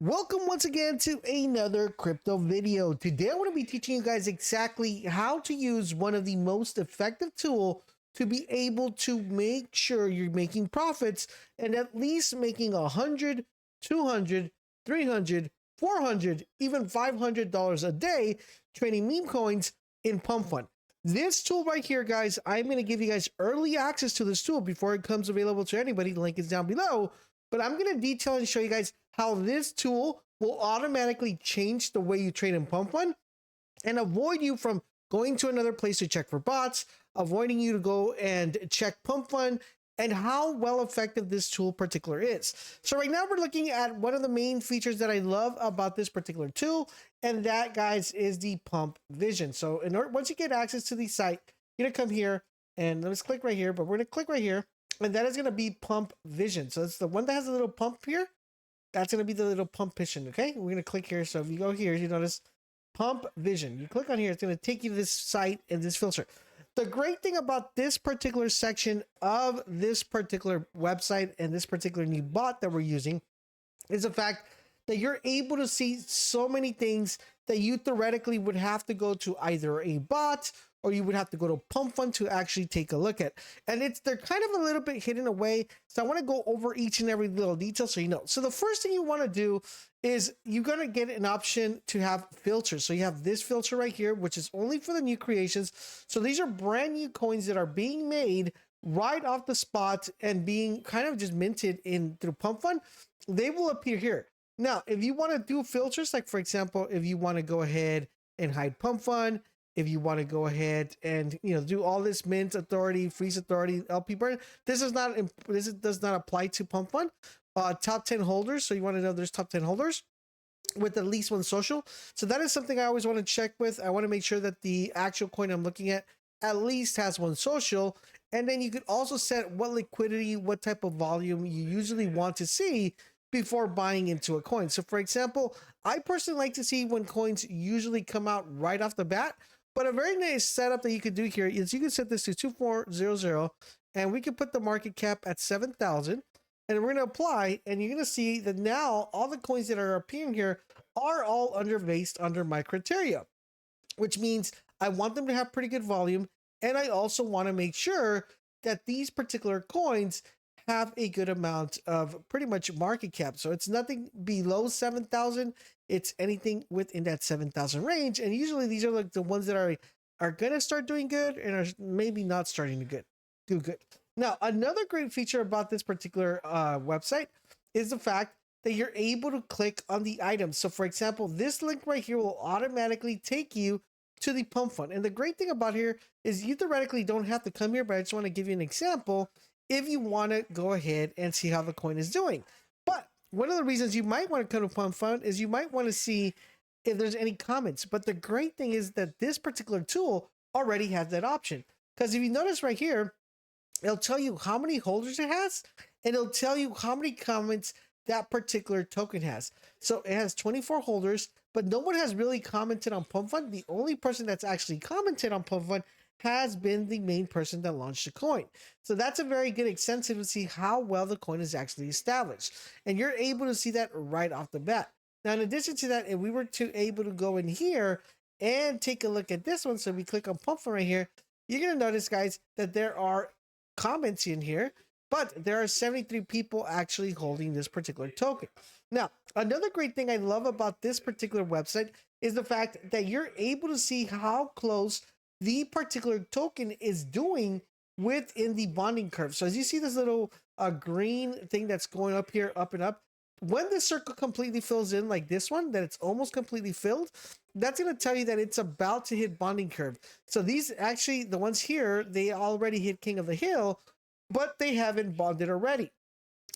Welcome once again to another crypto video. Today I'm going to be teaching you guys exactly how to use one of the most effective tool to be able to make sure you're making profits and at least making 100, 200, 300, 400, even $500 a day trading meme coins in Pump.Fun. This tool right here, guys, I'm going to give you guys early access to this tool before it comes available to anybody. The link is down below. But I'm going to detail and show you guys how this tool will automatically change the way you trade in Pump.Fun and avoid you from going to another place to check for bots, avoiding you to go and check Pump.Fun, and how well effective this tool particular is. So right now we're looking at one of the main features that I love about this particular tool, and that, guys, is the Pump Vision. So once you get access to the site, you're gonna come here and let's click right here, but we're gonna click right here, and that is gonna be Pump Vision. So it's the one that has a little pump here. That's gonna be the little pump vision. Okay, we're gonna click here. So if you go here, you notice Pump Vision. You click on here, it's gonna take you to this site and this filter. The great thing about this particular section of this particular website and this particular new bot that we're using is the fact that you're able to see so many things that you theoretically would have to go to either a bot or you would have to go to Pump.Fun to actually take a look at. And they're kind of a little bit hidden away. So I want to go over each and every little detail so you know. So the first thing you want to do is you're going to get an option to have filters. So you have this filter right here, which is only for the new creations. So these are brand new coins that are being made right off the spot and being kind of just minted in through Pump.Fun. They will appear here. Now, if you want to do filters, like for example, if you want to go ahead and hide Pump.Fun, if you want to go ahead and do all this mint authority, freeze authority, LP burn, this does not apply to Pump.Fun. Top 10 holders. So you want to know there's top 10 holders with at least one social. So that is something I always want to check with. I want to make sure that the actual coin I'm looking at least has one social. And then you could also set what liquidity, what type of volume you usually want to see before buying into a coin. So for example, I personally like to see when coins usually come out right off the bat. But a very nice setup that you could do here is you can set this to 2400 and we can put the market cap at 7,000 and we're going to apply, and you're going to see that now all the coins that are appearing here are all based under my criteria, which means I want them to have pretty good volume. And I also want to make sure that these particular coins have a good amount of pretty much market cap. So it's nothing below 7,000. It's anything within that 7,000 range. And usually these are like the ones that are going to start doing good and are maybe not starting to do good. Now, another great feature about this particular website is the fact that you're able to click on the items. So for example, this link right here will automatically take you to the Pump.Fun. And the great thing about here is you theoretically don't have to come here, but I just want to give you an example if you want to go ahead and see how the coin is doing. But one of the reasons you might want to come to Pump.Fun is you might want to see if there's any comments. But the great thing is that this particular tool already has that option. Because if you notice right here, it'll tell you how many holders it has, and it'll tell you how many comments that particular token has. So it has 24 holders, but no one has really commented on Pump.Fun. The only person that's actually commented on Pump.Fun has been the main person that launched the coin. So that's a very good incentive to see how well the coin is actually established. And you're able to see that right off the bat. Now, in addition to that, if we were to able to go in here and take a look at this one, so we click on Pump.Fun right here, you're going to notice, guys, that there are comments in here, but there are 73 people actually holding this particular token. Now, another great thing I love about this particular website is the fact that you're able to see how close the particular token is doing within the bonding curve. So as you see this little green thing that's going up here, up and up, when the circle completely fills in like this one, that it's almost completely filled, that's going to tell you that it's about to hit bonding curve. So these actually, the ones here, they already hit King of the Hill, but they haven't bonded already.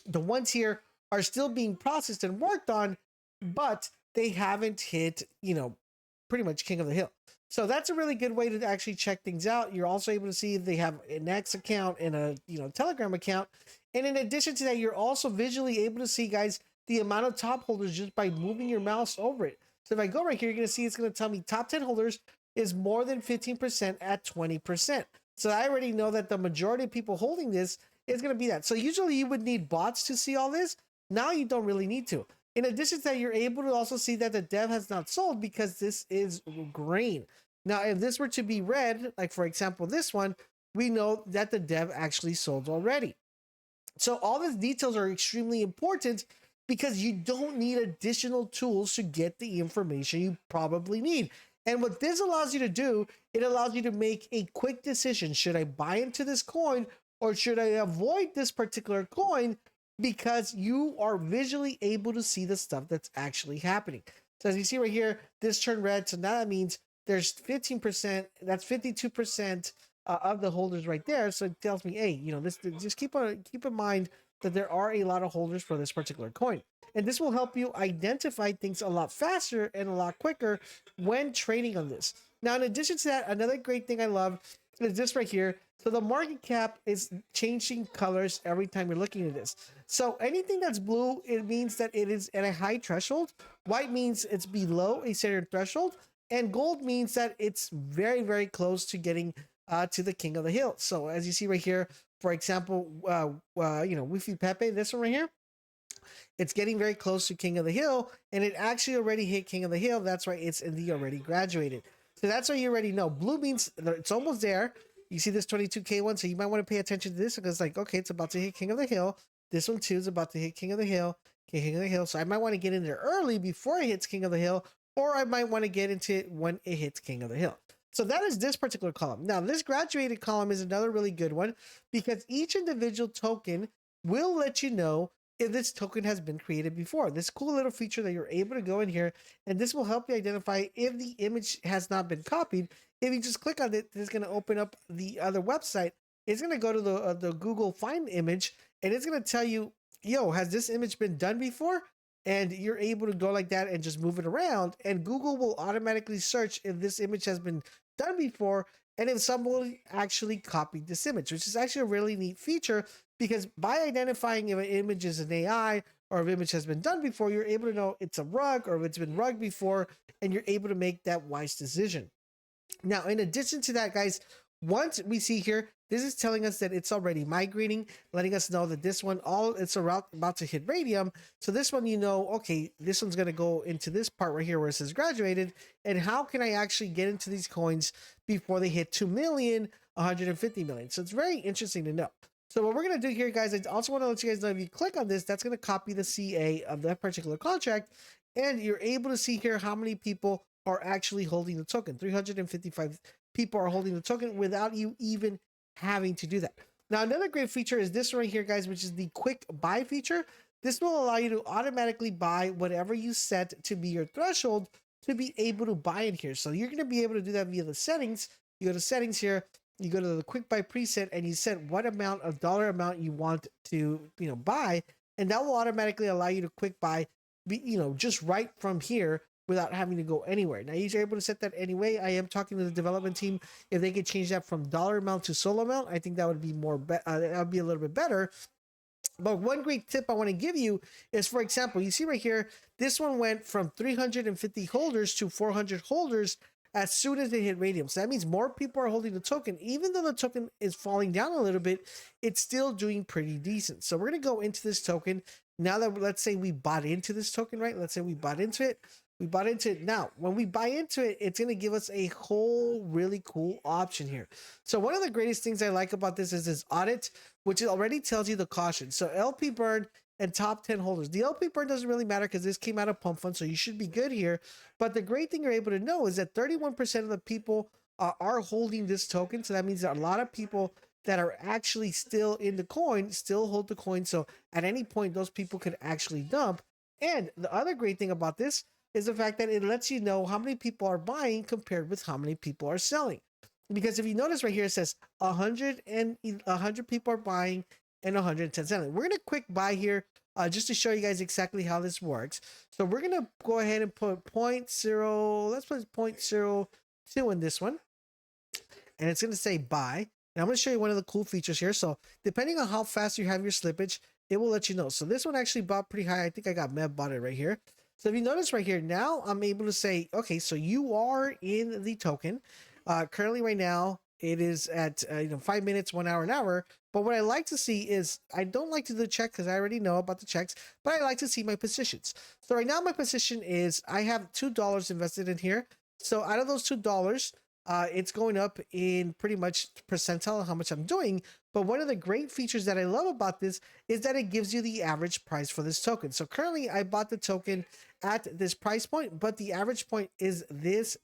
The ones here are still being processed and worked on, but they haven't hit, pretty much King of the Hill. So that's a really good way to actually check things out. You're also able to see if they have an X account and a Telegram account. And in addition to that, you're also visually able to see, guys, the amount of top holders just by moving your mouse over it. So if I go right here, you're going to see it's going to tell me top 10 holders is more than 15% at 20%. So I already know that the majority of people holding this is going to be that. So usually you would need bots to see all this. Now you don't really need to. In addition to that, you're able to also see that the dev has not sold because this is green. Now, if this were to be red, like for example, this one, we know that the dev actually sold already. So all these details are extremely important because you don't need additional tools to get the information you probably need. And what this allows you to do, it allows you to make a quick decision. Should I buy into this coin or should I avoid this particular coin? Because you are visually able to see the stuff that's actually happening. So as you see right here, this turned red. So now that means there's 15%, that's 52% of the holders right there. So it tells me, hey, this, just keep in mind that there are a lot of holders for this particular coin. And this will help you identify things a lot faster and a lot quicker when trading on this. Now, in addition to that, another great thing I love is this right here. So the market cap is changing colors every time you're looking at this. So anything that's blue, it means that it is at a high threshold. White means it's below a certain threshold. And gold means that it's very, very close to getting to the king of the hill. So as you see right here, for example, Wi-Fi Pepe, this one right here, it's getting very close to king of the hill, and it actually already hit king of the hill. That's why it's in the already graduated. So that's why you already know. Blue means it's almost there. You see this 22K one, so you might want to pay attention to this because like, okay, it's about to hit king of the hill. This one too is about to hit king of the hill. King of the hill. So I might want to get in there early before it hits king of the hill, or I might want to get into it when it hits king of the hill. So that is this particular column. Now, this graduated column is another really good one because each individual token will let you know if this token has been created before. This cool little feature that you're able to go in here, and this will help you identify if the image has not been copied. If you just click on it, it's going to open up the other website. It's going to go to the Google Find image, and it's going to tell you, yo, has this image been done before? And you're able to go like that and just move it around, and Google will automatically search if this image has been done before and if someone actually copied this image, which is actually a really neat feature because by identifying if an image is an AI or if an image has been done before, you're able to know it's a rug or if it's been rugged before, and you're able to make that wise decision. Now, in addition to that, guys, once we see here, this is telling us that it's already migrating, letting us know that this one, it's about to hit radium. So this one, okay, this one's going to go into this part right here where it says graduated. And how can I actually get into these coins before they hit 2 million, 150 million? So it's very interesting to know. So what we're going to do here, guys, I also want to let you guys know if you click on this, that's going to copy the CA of that particular contract. And you're able to see here how many people are actually holding the token. 355 people are holding the token without you even having to do that. Now, another great feature is this right here, guys, which is the quick buy feature. This will allow you to automatically buy whatever you set to be your threshold to be able to buy in here. So you're going to be able to do that via the settings. You go to settings here, you go to the quick buy preset, and you set what amount of dollar amount you want to buy, and that will automatically allow you to quick buy, just right from here without having to go anywhere. Now, you're able to set that anyway. I am talking to the development team if they could change that from dollar amount to solo amount. I think that would be that would be a little bit better. But one great tip I want to give you is, for example, you see right here, this one went from 350 holders to 400 holders as soon as they hit radium. So that means more people are holding the token. Even though the token is falling down a little bit, it's still doing pretty decent. So we're going to go into this token. Now that, let's say we bought into this token, right? Let's say we bought into it. We bought into it. Now, when we buy into it, it's going to give us a whole really cool option here. So one of the greatest things I like about this is this audit, which already tells you the caution. So LP burn and top 10 holders. The LP burn doesn't really matter because this came out of Pump.Fun, so you should be good here. But the great thing you're able to know is that 31% of the people are holding this token. So that means that a lot of people that are actually still in the coin still hold the coin. So at any point, those people could actually dump. And the other great thing about this is the fact that it lets you know how many people are buying compared with how many people are selling. Because if you notice right here, it says 100 people are buying and 110 selling. We're going to quick buy here just to show you guys exactly how this works. So we're going to go ahead and put 0.0, let's put 0.02 in this one. And it's going to say buy. And I'm going to show you one of the cool features here. So depending on how fast you have your slippage, it will let you know. So this one actually bought pretty high. I think I got Mev bought it right here. So if you notice right here, now I'm able to say, okay, so you are in the token. Currently right now, it is at 5 minutes, 1 hour, an hour. But what I like to see is, I don't like to do the check because I already know about the checks, but I like to see my positions. So right now my position is I have $2 invested in here. So out of those $2, it's going up in pretty much percentile of how much I'm doing. But one of the great features that I love about this is that it gives you the average price for this token. So currently I bought the token at this price point, but the average point is this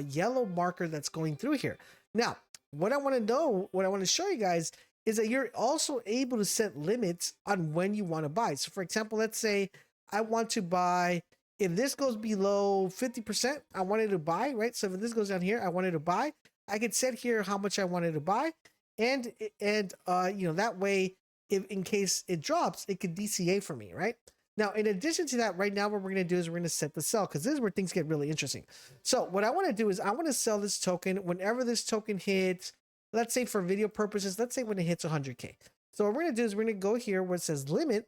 yellow marker that's going through here. Now, what I want to show you guys is that you're also able to set limits on when you want to buy. So for example, let's say I want to buy, if this goes below 50%, I wanted to buy, right? So if this goes down here, I wanted to buy. I could set here how much I wanted to buy, and that way, if in case it drops, it could DCA for me, right? Now, in addition to that, right now what we're going to do is we're going to set the sell, because this is where things get really interesting. So what I want to do is I want to sell this token whenever this token hits, let's say for video purposes, let's say when it hits 100K. So what we're going to do is we're going to go here where it says limit,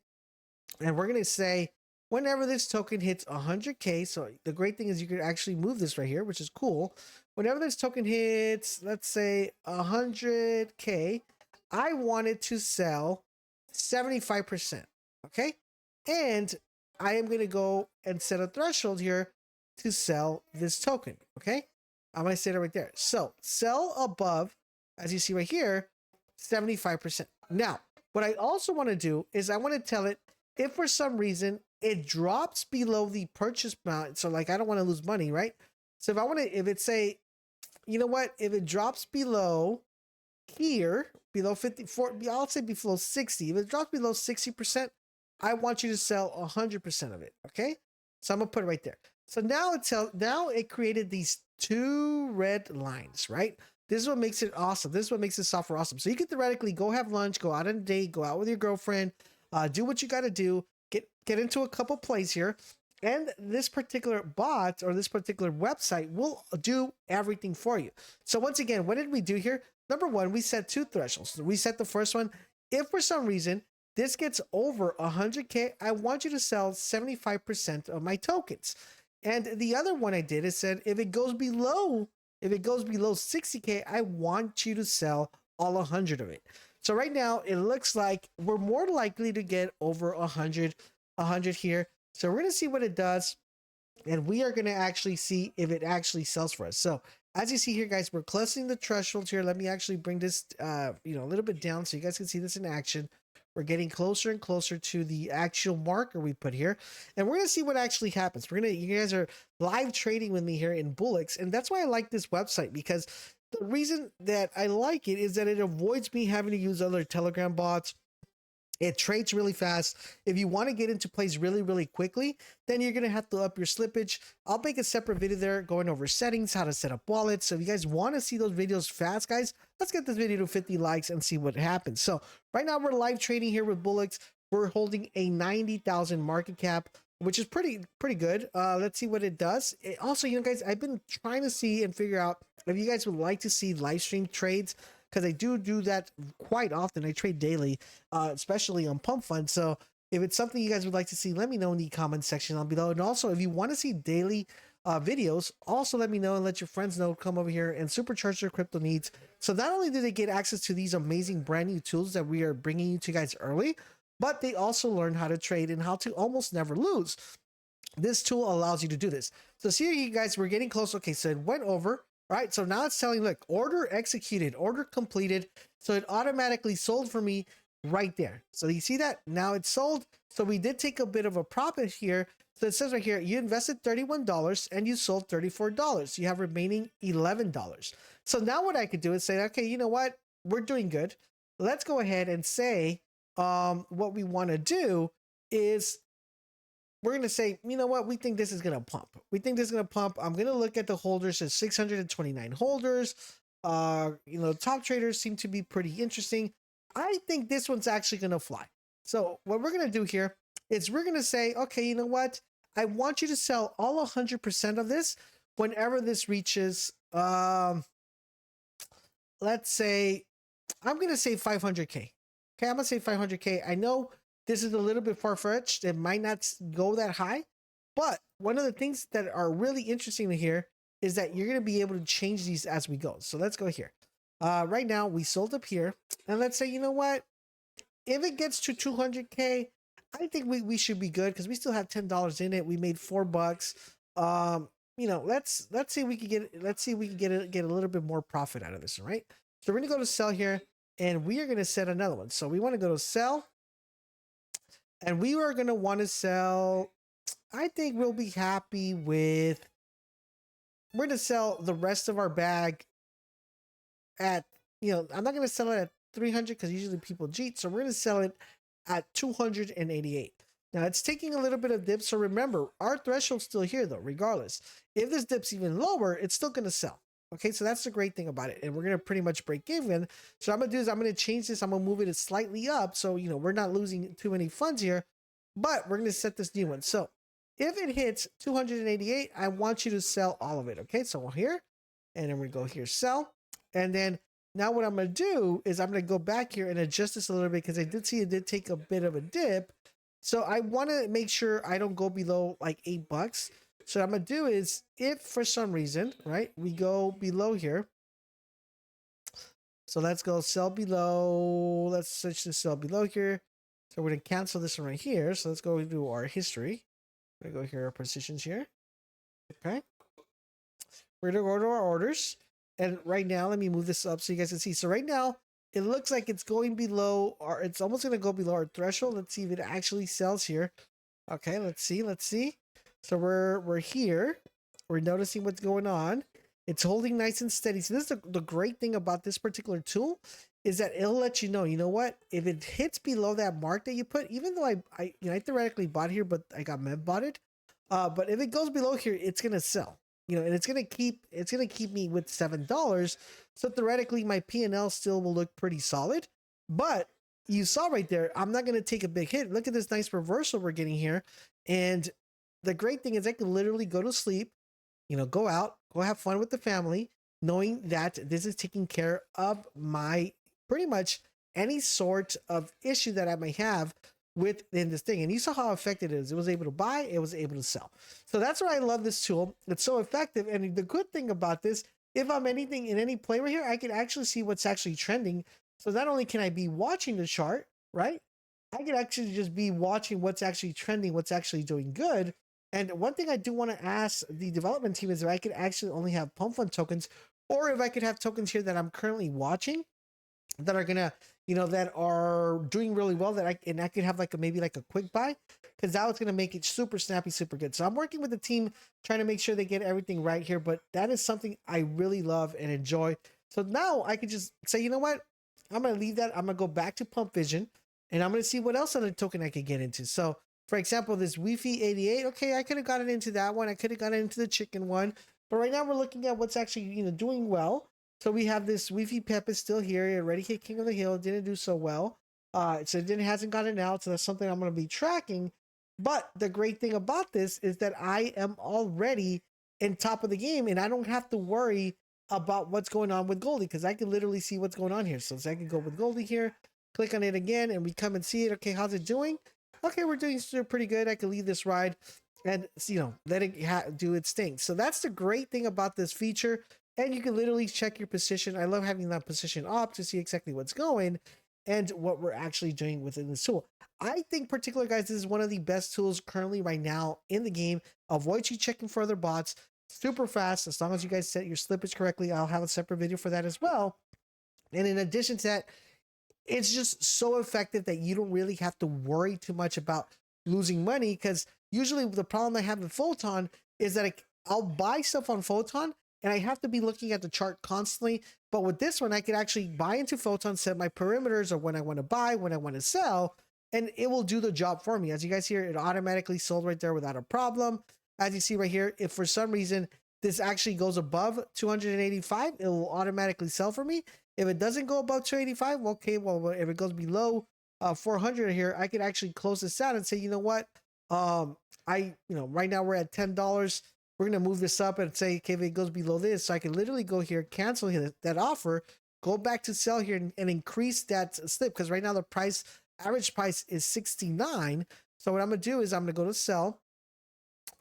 and we're going to say whenever this token hits 100K. So the great thing is you can actually move this right here, which is cool. Whenever this token hits, let's say 100K, I wanted to sell 75%. Okay. And I am going to go and set a threshold here to sell this token. Okay. I'm going to say that right there. So sell above, as you see right here, 75%. Now, what I also want to do is I want to tell it, if for some reason it drops below the purchase amount, so like I don't want to lose money, right? So if I want to, if it say, you know what, if it drops below here, below 54, I'll say below 60, if it drops below 60%, I want you to sell 100% of it, okay? So I'm gonna put it right there. So now it created these two red lines, right? This is what makes it awesome. This is what makes this software awesome. So you can theoretically go have lunch, go out on a date, go out with your girlfriend, do what you got to do, get into a couple plays here, and this particular bot or this particular website will do everything for you. So once again, what did we do here? Number one, we set two thresholds. We set the first one, if for some reason this gets over 100K, I want you to sell 75% of my tokens. And the other one I did is said, if it goes below 60K, I want you to sell all 100 of it. So right now it looks like we're more likely to get over 100 here. So we're going to see what it does, and we are going to actually see if it actually sells for us. So as you see here, guys, we're clustering the thresholds here. Let me actually bring this a little bit down so you guys can see this in action. We're getting closer and closer to the actual marker we put here, and we're going to see what actually happens. You guys are live trading with me here in Bullix, and that's why I like this website, because the reason that I like it is that it avoids me having to use other Telegram bots. It trades really fast. If you want to get into plays really, really quickly, then you're going to have to up your slippage. I'll make a separate video there going over settings, how to set up wallets. So if you guys want to see those videos fast, guys, let's get this video to 50 likes and see what happens. So right now we're live trading here with Bullix. We're holding a 90,000 market cap, which is pretty good. Let's see what it does. Also, guys, I've been trying to see and figure out if you guys would like to see live stream trades, because I do that quite often. I trade daily, especially on Pump.Fun. So if it's something you guys would like to see, let me know in the comment section down below. And also, if you want to see daily videos, also let me know and let your friends know. Come over here and supercharge their crypto needs. So not only do they get access to these amazing brand new tools that we are bringing you to guys early, but they also learn how to trade and how to almost never lose. This tool allows you to do this. So see here, you guys, we're getting close. Okay, so it went over. All right, so now it's telling, look, order executed, order completed. So it automatically sold for me right there. So you see that? Now it's sold. So we did take a bit of a profit here. So it says right here, you invested $31 and you sold $34. You have remaining $11. So now what I could do is say, okay, you know what? We're doing good. Let's go ahead and say what we want to do is we're going to say, you know what? We think this is going to pump. We think this is going to pump. I'm going to look at the holders. There's 629 holders. Top traders seem to be pretty interesting. I think this one's actually going to fly. So what we're going to do here is we're going to say, okay, you know what? I want you to sell all 100% of this whenever this reaches, let's say, I'm going to say 500K. Okay, I'm going to say 500K. I know this is a little bit far-fetched. It might not go that high, but one of the things that are really interesting to hear is that you're going to be able to change these as we go. So let's go here. Right now we sold up here, and let's say, you know what, if it gets to 200K, I think we should be good because we still have $10 in it. We made $4. Let's see we can get let's see we can get a little bit more profit out of this, all right? So we're gonna go to sell here, and we are gonna set another one. So we want to go to sell, and we are gonna want to sell. I think we'll be happy with. We're gonna sell the rest of our bag at, I'm not gonna sell it at 300 because usually people cheat. So we're gonna sell it at 288. Now it's taking a little bit of dip. So remember, our threshold's still here though, regardless. If this dip's even lower, it's still gonna sell. Okay, so that's the great thing about it. And we're gonna pretty much break even. So what I'm gonna do is I'm gonna change this. I'm gonna move it slightly up. So we're not losing too many funds here, but we're gonna set this new one. So if it hits 288, I want you to sell all of it. Okay, so here, and then we go here, sell. And then now what I'm going to do is I'm going to go back here and adjust this a little bit because I did see it did take a bit of a dip. So I want to make sure I don't go below like $8. So what I'm going to do is, if for some reason, right, we go below here. So let's go sell below. Let's switch to sell below here. So we're going to cancel this one right here. So let's go to our history. We're going to go here, our positions here. Okay. We're going to go to our orders. And right now, let me move this up so you guys can see. So right now, it looks like it's going below, or it's almost going to go below our threshold. Let's see if it actually sells here. Okay, let's see. So we're here. We're noticing what's going on. It's holding nice and steady. So this is the great thing about this particular tool, is that it'll let you know what, if it hits below that mark that you put, even though I theoretically bought here, but I got Mev bought it. But if it goes below here, it's gonna sell. And it's gonna keep me with $7. So theoretically, my P&L still will look pretty solid. But you saw right there, I'm not gonna take a big hit. Look at this nice reversal we're getting here. And the great thing is I can literally go to sleep, go out, go have fun with the family, knowing that this is taking care of my pretty much any sort of issue that I may have within this thing. And you saw how effective it is. It was able to buy, it was able to sell. So that's why I love this tool. It's so effective. And the good thing about this, if I'm anything in any play right here, I can actually see what's actually trending. So not only can I be watching the chart, right? I can actually just be watching what's actually trending, what's actually doing good. And one thing I do want to ask the development team is if I could actually only have Pump.Fun tokens, or if I could have tokens here that I'm currently watching that are gonna, that are doing really well, that I could have maybe a quick buy, because that was gonna make it super snappy, super good. So I'm working with the team trying to make sure they get everything right here, but that is something I really love and enjoy. So now I can just say, you know what, I'm gonna leave that. I'm gonna go back to Pump Vision, and I'm gonna see what else other token I could get into. So for example, this Wi-Fi 88, okay, I could have gotten into that one. I could have gotten into the chicken one, but right now we're looking at what's actually, doing well. So we have this Wi-Fi Pep is still here. It already hit King of the Hill. Didn't do so well. So it hasn't gotten out. So that's something I'm going to be tracking. But the great thing about this is that I am already in top of the game, and I don't have to worry about what's going on with Goldie, because I can literally see what's going on here. So I can go with Goldie here, click on it again, and we come and see it. Okay, how's it doing? Okay, we're doing pretty good. I can leave this ride and, let it do its thing. So that's the great thing about this feature. And you can literally check your position. I love having that position up to see exactly what's going and what we're actually doing within this tool. I think particular, guys, this is one of the best tools currently right now in the game. Avoid you checking for other bots. Super fast. As long as you guys set your slippage correctly, I'll have a separate video for that as well. And in addition to that, it's just so effective that you don't really have to worry too much about losing money, because usually the problem I have with Photon is that I'll buy stuff on Photon and I have to be looking at the chart constantly. But with this one, I can actually buy into Photon, set my perimeters of when I want to buy, when I want to sell, and it will do the job for me. As you guys hear, it automatically sold right there without a problem. As you see right here, if for some reason this actually goes above 285, it will automatically sell for me. If it doesn't go above 285, okay, well, if it goes below 400 here, I could actually close this out and say, you know what, right now we're at $10. We're going to move this up and say, okay, if it goes below this, so I can literally go here, cancel that offer, go back to sell here and increase that slip, because right now the average price is 69. So what I'm going to do is I'm going to go to sell,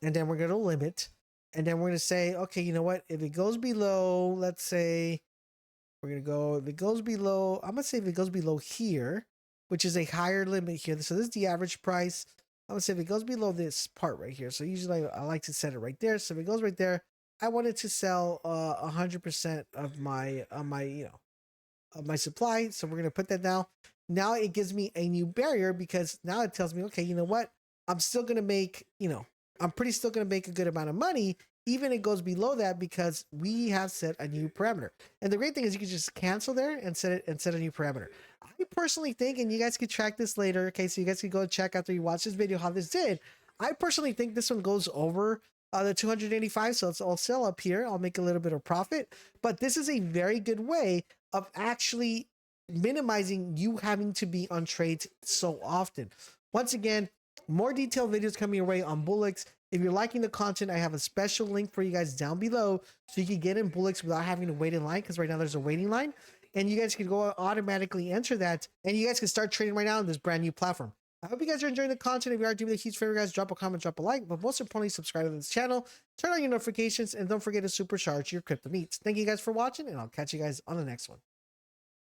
and then we're going to limit, and then we're going to say, okay, you know what, if it goes below, let's say We're gonna go, if it goes below, I'm gonna say if it goes below here, which is a higher limit here. So this is the average price. I'm gonna say if it goes below this part right here. So usually I like to set it right there. So if it goes right there, I wanted to sell 100% of my of my supply. So we're gonna put that down. Now it gives me a new barrier because now it tells me, okay, you know what? I'm still gonna make, I'm pretty still gonna make a good amount of money, even it goes below that because we have set a new parameter. And the great thing is you can just cancel there and set a new parameter. I personally think, and you guys can track this later, okay? So you guys can go check after you watch this video how this did. I personally think this one goes over the 285, so I'll sell up here. I'll make a little bit of profit, but this is a very good way of actually minimizing you having to be on trades so often. Once again, more detailed videos coming your way on Bullix. If you're liking the content, I have a special link for you guys down below so you can get in Bullix without having to wait in line, because right now there's a waiting line, and you guys can go automatically enter that, and you guys can start trading right now on this brand new platform. I hope you guys are enjoying the content. If you are, do me a huge favor, guys, drop a comment, drop a like, but most importantly, subscribe to this channel, turn on your notifications, and don't forget to supercharge your crypto needs. Thank you guys for watching, and I'll catch you guys on the next one.